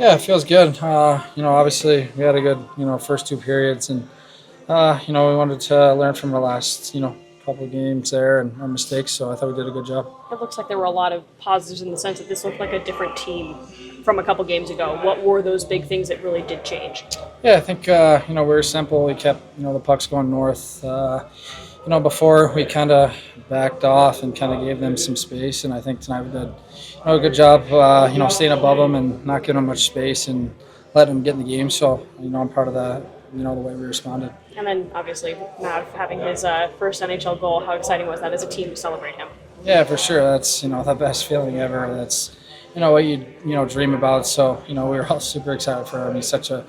Yeah, it feels good. Obviously we had a good, first two periods, and we wanted to learn from our last, couple of games there and our mistakes. So I thought we did a good job. It looks like there were a lot of positives in the sense that this looked like a different team from a couple games ago. What were those big things that really did change? Yeah, I think we were simple. We kept, the pucks going north. Before we kind of backed off and kind of gave them some space, and I think tonight we did, a good job. Staying above them and not giving them much space and letting them get in the game. So I'm proud of that. The way we responded. And then obviously Mav having his first NHL goal. How exciting was that as a team to celebrate him? Yeah, for sure. That's the best feeling ever. That's what you dream about. So we were all super excited for him. He's such a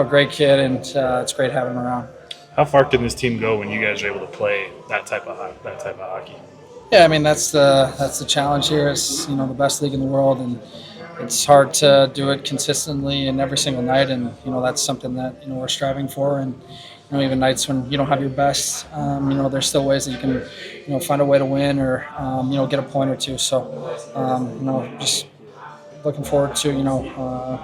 great kid, and it's great having him around. How far can this team go when you guys are able to play that type of hockey? Yeah, I mean that's the challenge here. It's the best league in the world, and it's hard to do it consistently and every single night. And that's something that we're striving for. And even nights when you don't have your best, there's still ways that you can find a way to win or get a point or two. So just looking forward to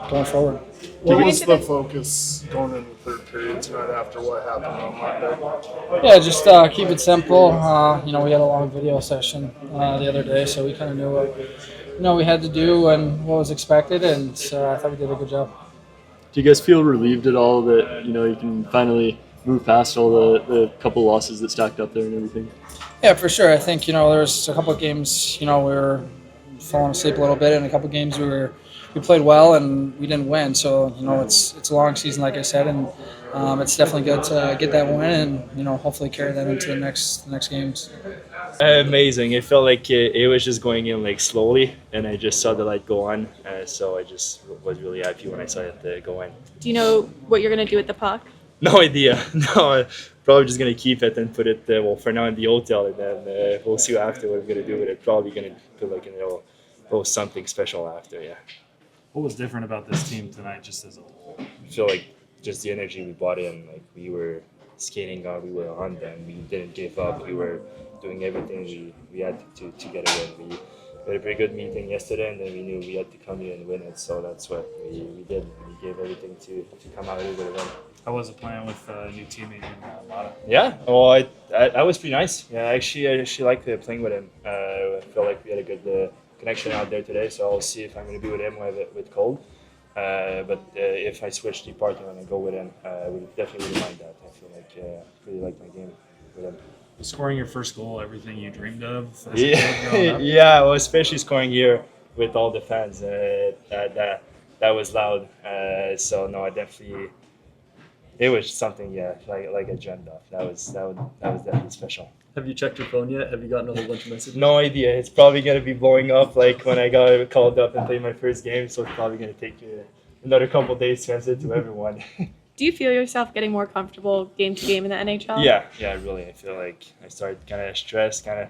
going forward. What was the focus going into the third period tonight after what happened on Monday? Yeah, just keep it simple. We had a long video session the other day, so we kind of knew what we had to do and what was expected, and I thought we did a good job. Do you guys feel relieved at all that you can finally move past all the couple losses that stacked up there and everything? Yeah, for sure. I think there was a couple of games we were falling asleep a little bit, and a couple of games we played well and we didn't win. So it's a long season, like I said, and it's definitely good to get that win and hopefully carry that into the next games. Amazing. It felt like it was just going in like slowly, and I just saw the light go on. So I just was really happy when I saw it go in. Do you know what you're going to do with the puck? No idea. No, probably just gonna keep it and put it for now in the hotel, and then we'll see after what we're gonna do with it. Probably gonna put something special after. Yeah. What was different about this team tonight, just as a whole? I feel like just the energy we brought in. Like we were skating on, we were on them. We didn't give up. We were doing everything we had to get a win. We had a pretty good meeting yesterday, and then we knew we had to come here and win it. So that's what we did. We gave everything to come out here with a win. How was it playing with a new teammate in Lada? Yeah, well, I was pretty nice. Yeah, I actually liked playing with him. I felt like we had a good connection out there today, so I'll see if I'm going to be with him or with Cole. But if I switch the partner and I go with him, I would definitely mind that. I feel like I really like my game with him. Scoring your first goal, everything you dreamed of? Yeah, yeah, well, especially scoring here with all the fans. That was loud. So, no, I definitely... It was something, like I dreamed of. That was definitely special. Have you checked your phone yet? Have you gotten a whole bunch of messages? No idea. It's probably gonna be blowing up like when I got called up and played my first game. So it's probably gonna take another couple days to answer it to everyone. Do you feel yourself getting more comfortable game to game in the NHL? Yeah, really. I feel like I started kind of stressed, kind of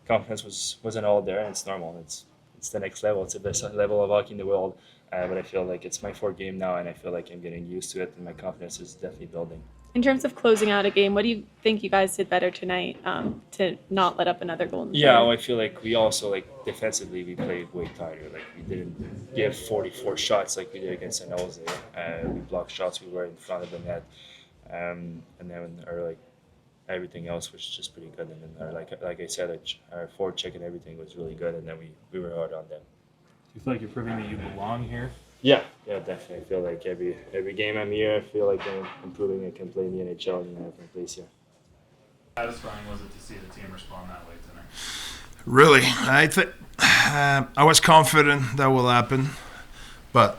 confidence wasn't all there, and it's normal. It's the next level. It's the best level of hockey in the world. But I feel like it's my fourth game now, and I feel like I'm getting used to it, and my confidence is definitely building. In terms of closing out a game, what do you think you guys did better tonight to not let up another goal? Yeah, well, I feel like we also, defensively, we played way tighter. Like, we didn't give 44 shots like we did against San Jose. We blocked shots, we were in front of the net. And then everything else was just pretty good. And then, like I said, our forecheck and everything was really good, and then we were hard on them. Do you feel like you're proving that you belong here? Yeah, definitely. I feel like every game I'm here, I feel like I'm improving. I can play in the NHL and I have my place here. How satisfying was it to see the team respond that way tonight? Really, I was confident that will happen, but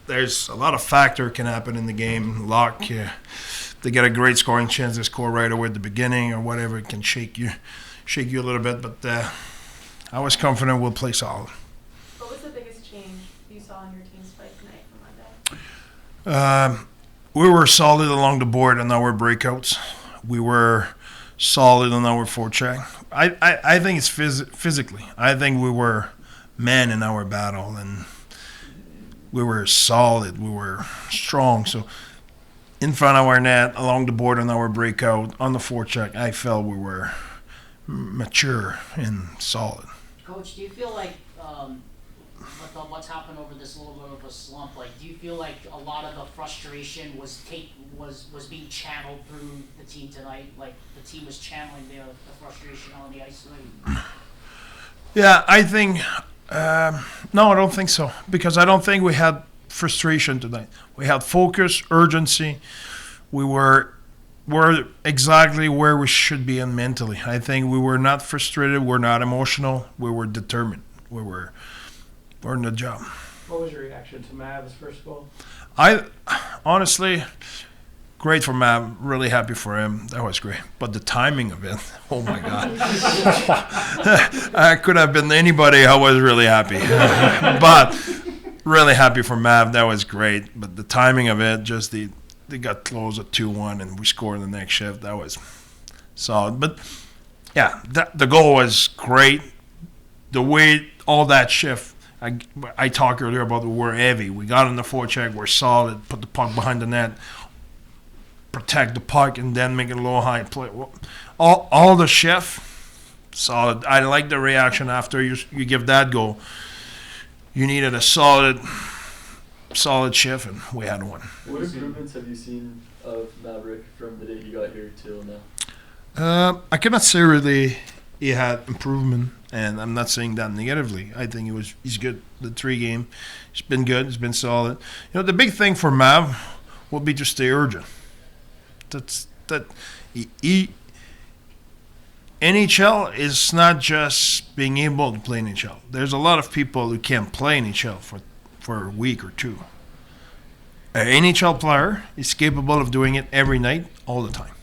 there's a lot of factor can happen in the game. Luck, they get a great scoring chance, they score right away at the beginning or whatever, it can shake you a little bit. But I was confident we'll play solid. What was the biggest change you saw in your team's play tonight from Monday? We were solid along the board on our breakouts. We were solid on our forecheck. I think it's physically. I think we were men in our battle, and we were solid. We were strong. So in front of our net, along the board on our breakout, on the forecheck, I felt we were mature and solid. Coach, do you feel like with what's happened over this little bit of a slump, like, do you feel like a lot of the frustration was being channeled through the team tonight? Like the team was channeling the frustration on the ice tonight? Yeah, I think no, I don't think so, because I don't think we had frustration tonight. We had focus, urgency. We're exactly where we should be in mentally. I think we were not frustrated. We're not emotional. We were determined. We're in the job. What was your reaction to Mav's first goal? I honestly, great for Mav. Really happy for him. That was great. But the timing of it, oh my God. I could have been anybody. I was really happy. But really happy for Mav. That was great. But the timing of it, just they got close at 2-1 and we scored in the next shift. That was solid. But yeah, the goal was great. The way all that shift, I talked earlier about we're heavy. We got on the forecheck, we're solid, put the puck behind the net, protect the puck, and then make it a low high play. All the shift, solid. I like the reaction after you give that goal. You needed a solid shift, and we had one. What improvements have you seen of Maverick from the day he got here till now? I cannot say really he had improvement, and I'm not saying that negatively. I think he's good. The 3 game, he's been good. He's been solid. You know, the big thing for Mav will be to stay urgent. NHL is not just being able to play NHL. There's a lot of people who can't play NHL for a week or two. An NHL player is capable of doing it every night, all the time.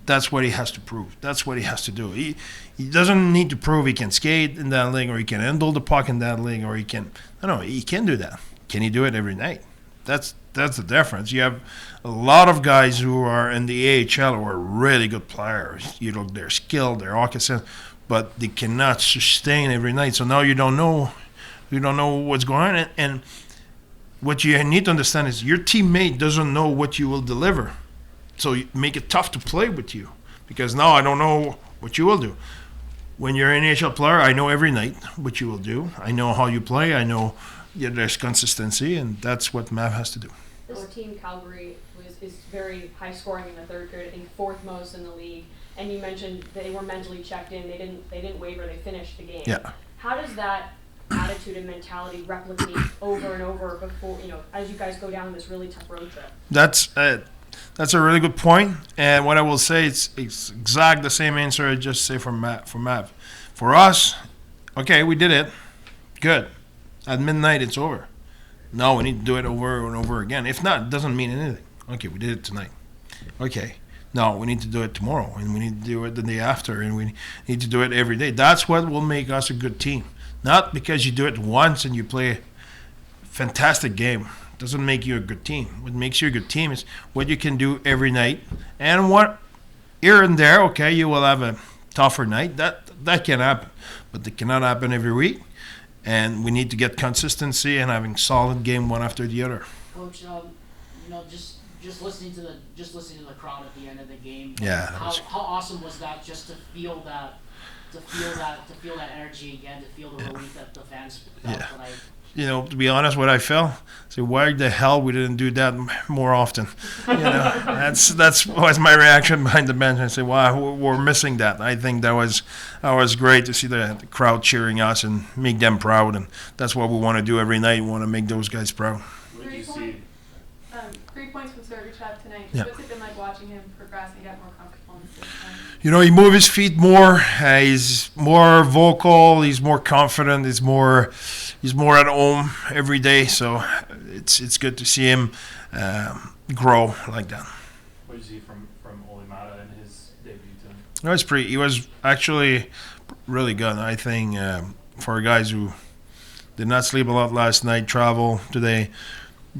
That's what he has to prove. That's what he has to do. He doesn't need to prove he can skate in that league or he can handle the puck in that league or he can. No, he can do that. Can he do it every night? That's the difference. You have a lot of guys who are in the AHL who are really good players. You know, they're skilled, they're hockey sense, but they cannot sustain every night. So now you don't know what's going on. And what you need to understand is your teammate doesn't know what you will deliver. So you make it tough to play with you because now I don't know what you will do. When you're an NHL player, I know every night what you will do. I know how you play. I know there's consistency, and that's what Mav has to do. This team, Calgary, is very high scoring in the third period, I think 4th most in the league. And you mentioned they were mentally checked in. They didn't waver. They finished the game. Yeah. How does that attitude and mentality replicate over and over before, as you guys go down this really tough road trip? That's a really good point. And what I will say, it's exact the same answer I just say for Mav. For us, okay, we did it. Good. At midnight, it's over. No, we need to do it over and over again. If not, it doesn't mean anything. Okay, we did it tonight. Okay. No, we need to do it tomorrow, and we need to do it the day after, and we need to do it every day. That's what will make us a good team. Not because you do it once and you play a fantastic game. Doesn't make you a good team. What makes you a good team is what you can do every night, and what here and there. Okay, you will have a tougher night. That can happen, but it cannot happen every week. And we need to get consistency and having solid game one after the other. Coach, just listening to the crowd at the end of the game. Yeah. How awesome was that? Just to feel that energy again, to feel the relief that the fans felt tonight. To be honest, what I felt, say, why the hell we didn't do that more often? That's was my reaction behind the bench. I say, wow, we're missing that. I think that was great to see the crowd cheering us and make them proud, and that's what we want to do every night. We want to make those guys proud. 3 points from Sergachev tonight. Yeah. What's it been like watching him progress and get more comfortable in the system? He moves his feet more. He's more vocal. He's more confident. He's more at home every day. So it's good to see him grow like that. What did you see from Ole Mata in his debut tonight? He was actually really good. I think for guys who did not sleep a lot last night, travel today,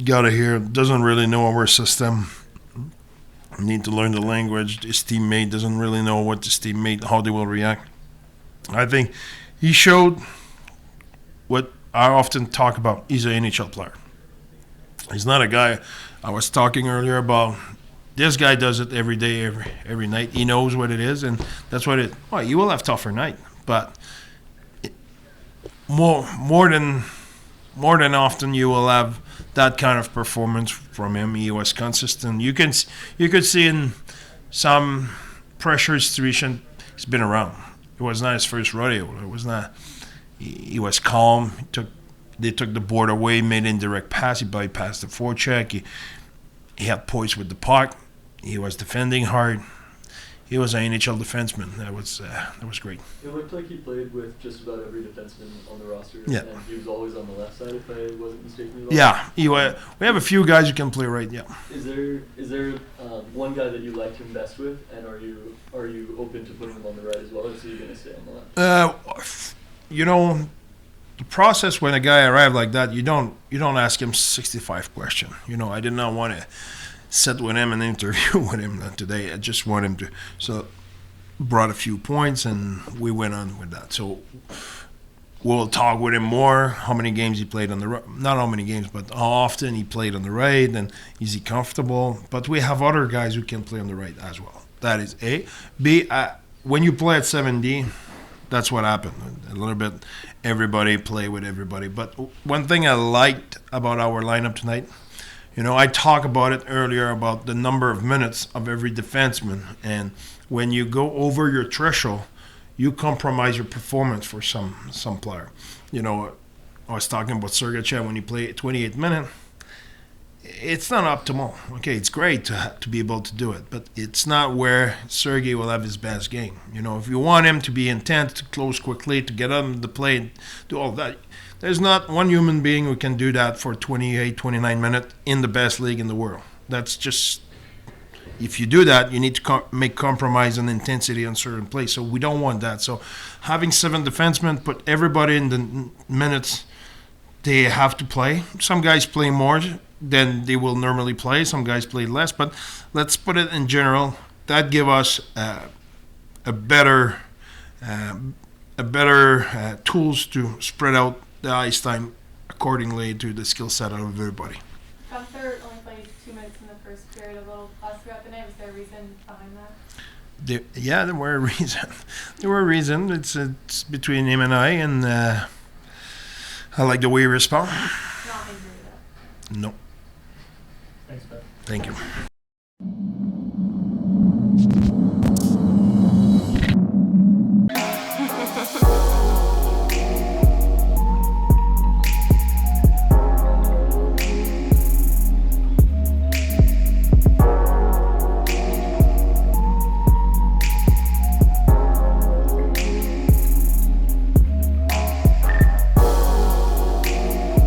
got to hear, doesn't really know our system. Need to learn the language. His teammate doesn't really know what his teammate, how they will react. I think he showed what I often talk about. He's an NHL player. He's not a guy I was talking earlier about. This guy does it every day, every night. He knows what it is, and that's what it. Well, you will have tougher night, but more than often you will have that kind of performance from him. He was consistent. You could see in some pressure situation he's been around. It was not his first rodeo. It was not. He was calm. They took the board away, made indirect pass. He bypassed the forecheck. He had poise with the puck. He was defending hard. He was an NHL defenseman. That was great. It looked like he played with just about every defenseman on the roster. Yeah. And he was always on the left side, if I wasn't mistaken at all. Yeah, we have a few guys who can play right. Yeah. Is there one guy that you liked him best with, and are you open to putting him on the right as well, or is he going to stay on the left? The process when a guy arrived like that, you don't ask him 65 questions. I did not want to sit with him and interview with him today. I just want him to. So brought a few points and we went on with that. So we'll talk with him more. How many games he played on the right? Not how many games, but how often he played on the right, and is he comfortable? But we have other guys who can play on the right as well. That is A. B. When you play at 7D, that's what happened. A little bit, everybody play with everybody. But one thing I liked about our lineup tonight, I talked about it earlier about the number of minutes of every defenseman. And when you go over your threshold, you compromise your performance for some player. I was talking about Sergachev when he played 28 minutes. It's not optimal. Okay, it's great to be able to do it, but it's not where Sergei will have his best game. If you want him to be intense, to close quickly, to get on the play, do all that, there's not one human being who can do that for 28, 29 minutes in the best league in the world. That's just, if you do that, you need to make compromise on intensity on certain plays. So we don't want that. So having 7 defensemen, put everybody in the minutes they have to play. Some guys play more than they will normally play. Some guys play less. But let's put it in general. That give us a better tools to spread out the ice time accordingly to the skill set of everybody. Gunther only played 2 minutes in the first period, a little less throughout the night. Was there a reason behind that? There were a reason. There were a reason. It's between him and I, and I like the way he responds. Not injury though. No. Thanks, Ben. Thank you.